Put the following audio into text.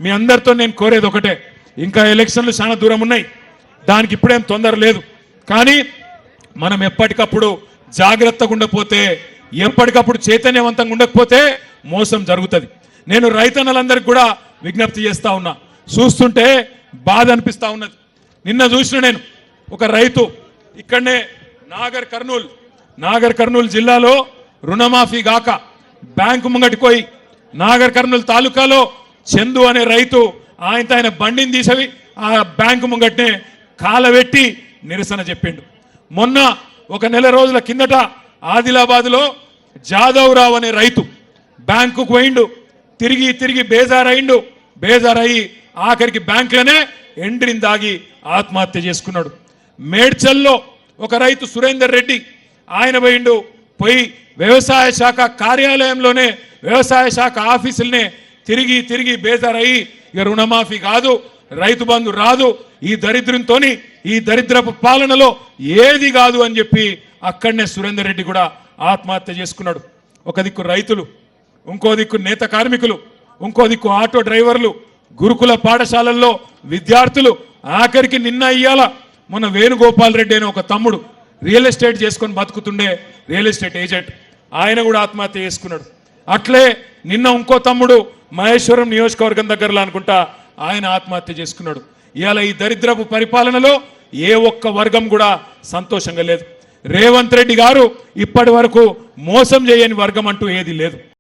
మీ అందరితో నేను కోరేది ఒకటే, ఇంకా ఎలక్షన్లు చాలా దూరం ఉన్నాయి, దానికి ఇప్పుడేం తొందర లేదు. కానీ మనం ఎప్పటికప్పుడు జాగ్రత్తగా ఉండకపోతే, ఎప్పటికప్పుడు చైతన్యవంతంగా ఉండకపోతే మోసం జరుగుతుంది. నేను రైతన్నలందరికీ కూడా విజ్ఞప్తి చేస్తా ఉన్నా. చూస్తుంటే బాధ అనిపిస్తా ఉన్నది. నిన్న చూసిన నేను ఒక రైతు ఇక్కడనే నాగర్ కర్నూలు జిల్లాలో రుణమాఫీ గాక బ్యాంకు ముంగటికి పోయి నాగర్ కర్నూలు తాలూకాలో చందు అనే రైతు ఆయన బండిని తీసవి ఆ బ్యాంకు ముంగట్నే కాలబెట్టి నిరసన చెప్పిండు. మొన్న ఒక నెల రోజుల కిందట ఆదిలాబాద్లో జాదవ్ అనే రైతు బ్యాంకుకు పోయిండు, తిరిగి తిరిగి బేజారయ్యి ఆఖరికి బ్యాంకులోనే ఎండ్రిని దాగి ఆత్మహత్య చేసుకున్నాడు. మేడ్చల్లో ఒక రైతు సురేందర్ రెడ్డి ఆయన పోయి వ్యవసాయ శాఖ కార్యాలయంలోనే వ్యవసాయ శాఖ ఆఫీసులనే తిరిగి తిరిగి బేజారయ్యి ఇక రుణమాఫీ కాదు, రైతు బంధు రాదు, ఈ దరిద్రంతో ఈ దరిద్రపు పాలనలో ఏది కాదు అని చెప్పి అక్కడనే సురేందర్ రెడ్డి కూడా ఆత్మహత్య చేసుకున్నాడు. ఒక దిక్కు రైతులు, ఇంకో దిక్కు నేత కార్మికులు, ఇంకో దిక్కు ఆటో డ్రైవర్లు, గురుకుల పాఠశాలల్లో విద్యార్థులు, ఆఖరికి నిన్న ఇయ్యాల మొన్న వేణుగోపాల్ రెడ్డి అనే ఒక తమ్ముడు రియల్ ఎస్టేట్ చేసుకొని బతుకుతుండే రియల్ ఎస్టేట్ ఏజెంట్, ఆయన కూడా ఆత్మహత్య చేసుకున్నాడు. అట్లే నిన్న ఇంకో తమ్ముడు మహేశ్వరం నియోజకవర్గం దగ్గరలో అనుకుంటా ఆయన ఆత్మహత్య చేసుకున్నాడు. ఇవాళ ఈ దరిద్రపు పరిపాలనలో ఏ ఒక్క వర్గం కూడా సంతోషంగా లేదు. రేవంత్ రెడ్డి గారు ఇప్పటి వరకు మోసం చేయని వర్గం అంటూ ఏది లేదు.